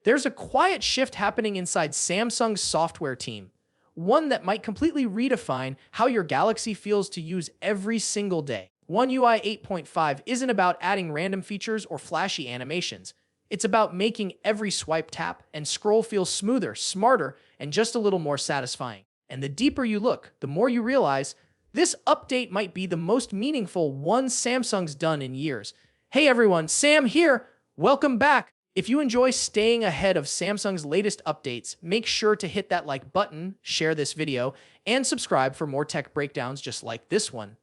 There's a quiet shift happening inside Samsung's software team, one that might completely redefine how your Galaxy feels to use every single day. One UI 8.5 isn't about adding random features or flashy animations. It's about making every swipe, tap, and scroll feel smoother, smarter, and just a little more satisfying. And the deeper you look, the more you realize this update might be the most meaningful one Samsung's done in years. Hey everyone, Sam here. Welcome back. If you enjoy staying ahead of Samsung's latest updates, make sure to hit that like button, share this video, and subscribe for more tech breakdowns just like this one.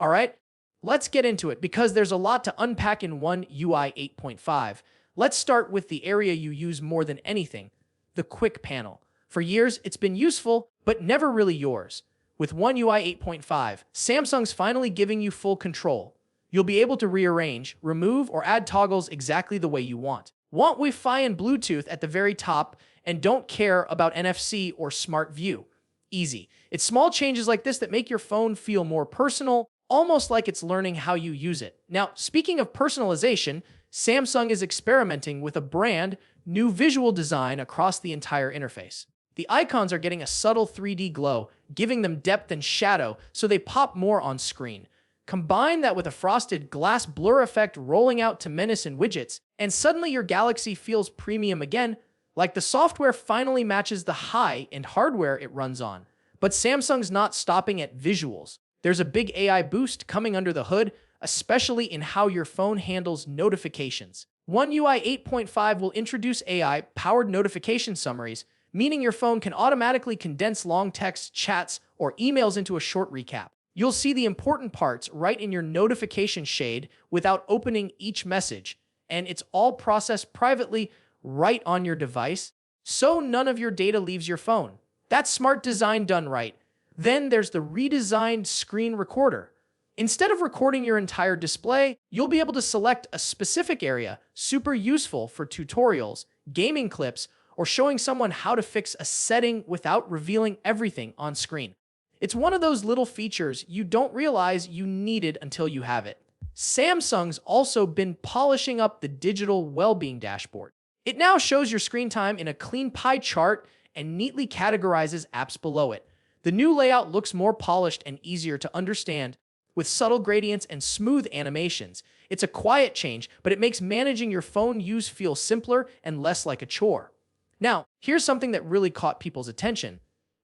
All right, let's get into it because there's a lot to unpack in One UI 8.5. Let's start with the area you use more than anything, the quick panel. For years, it's been useful, but never really yours. With One UI 8.5, Samsung's finally giving you full control. You'll be able to rearrange, remove, or add toggles exactly the way you want. Want Wi-Fi and Bluetooth at the very top and don't care about NFC or Smart View? Easy. It's small changes like this that make your phone feel more personal, almost like it's learning how you use it. Now, speaking of personalization, Samsung is experimenting with a brand new visual design across the entire interface. The icons are getting a subtle 3D glow, giving them depth and shadow so they pop more on screen. Combine that with a frosted glass blur effect rolling out to menace in widgets, and suddenly your Galaxy feels premium again, like the software finally matches the high-end hardware it runs on. But Samsung's not stopping at visuals. There's a big AI boost coming under the hood, especially in how your phone handles notifications. One UI 8.5 will introduce AI-powered notification summaries, meaning your phone can automatically condense long text, chats, or emails into a short recap. You'll see the important parts right in your notification shade without opening each message, and it's all processed privately right on your device, so none of your data leaves your phone. That's smart design done right. Then there's the redesigned screen recorder. Instead of recording your entire display, you'll be able to select a specific area, super useful for tutorials, gaming clips, or showing someone how to fix a setting without revealing everything on screen. It's one of those little features you don't realize you needed until you have it. Samsung's also been polishing up the digital well-being dashboard. It now shows your screen time in a clean pie chart and neatly categorizes apps below it. The new layout looks more polished and easier to understand, with subtle gradients and smooth animations. It's a quiet change, but it makes managing your phone use feel simpler and less like a chore. Now, here's something that really caught people's attention.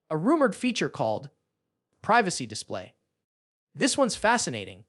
A rumored feature called Privacy Display. This one's fascinating.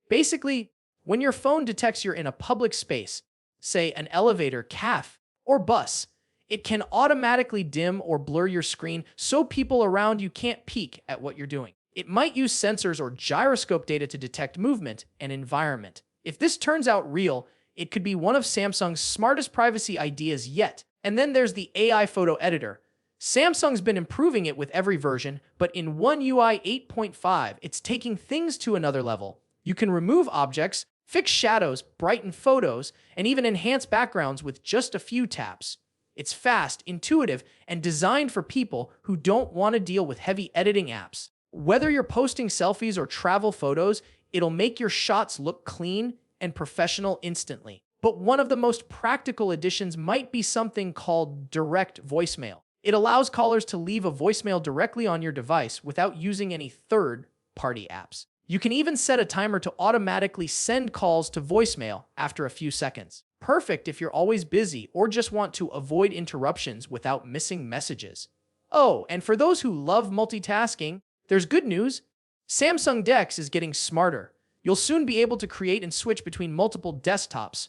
Basically, when your phone detects you're in a public space, say an elevator, cafe, or bus, it can automatically dim or blur your screen so people around you can't peek at what you're doing. It might use sensors or gyroscope data to detect movement and environment. If this turns out real, it could be one of Samsung's smartest privacy ideas yet. And then there's the AI photo editor. Samsung's been improving it with every version, but in One UI 8.5, it's taking things to another level. You can remove objects, fix shadows, brighten photos, and even enhance backgrounds with just a few taps. It's fast, intuitive, and designed for people who don't want to deal with heavy editing apps. Whether you're posting selfies or travel photos, it'll make your shots look clean and professional instantly. But one of the most practical additions might be something called direct voicemail. It allows callers to leave a voicemail directly on your device without using any third-party apps. You can even set a timer to automatically send calls to voicemail after a few seconds. Perfect if you're always busy or just want to avoid interruptions without missing messages. Oh, and for those who love multitasking, there's good news. Samsung DeX is getting smarter. You'll soon be able to create and switch between multiple desktops.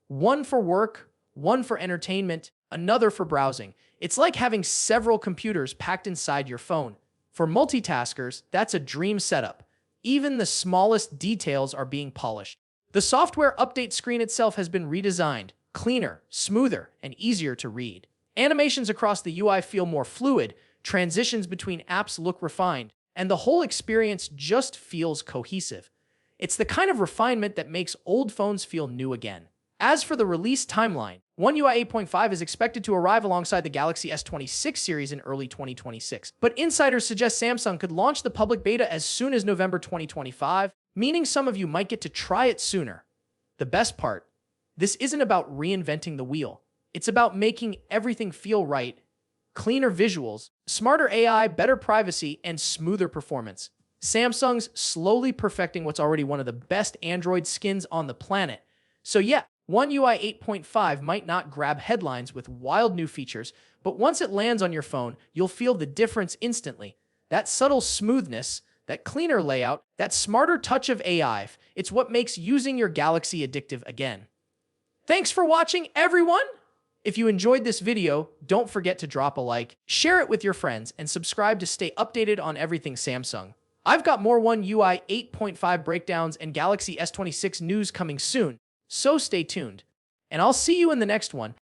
One for work, one for entertainment, another for browsing. It's like having several computers packed inside your phone. For multitaskers, that's a dream setup. Even the smallest details are being polished. The software update screen itself has been redesigned, cleaner, smoother, and easier to read. Animations across the UI feel more fluid, transitions between apps look refined, and the whole experience just feels cohesive. It's the kind of refinement that makes old phones feel new again. As for the release timeline, One UI 8.5 is expected to arrive alongside the Galaxy S26 series in early 2026, but insiders suggest Samsung could launch the public beta as soon as November 2025, meaning some of you might get to try it sooner. The best part, this isn't about reinventing the wheel. It's about making everything feel right, cleaner visuals, smarter AI, better privacy, and smoother performance. Samsung's slowly perfecting what's already one of the best Android skins on the planet. So yeah, One UI 8.5 might not grab headlines with wild new features, but once it lands on your phone, you'll feel the difference instantly. That subtle smoothness, that cleaner layout, that smarter touch of AI, it's what makes using your Galaxy addictive again. Thanks for watching, everyone! If you enjoyed this video, don't forget to drop a like, share it with your friends, and subscribe to stay updated on everything Samsung. I've got more One UI 8.5 breakdowns and Galaxy S26 news coming soon, so stay tuned. And I'll see you in the next one.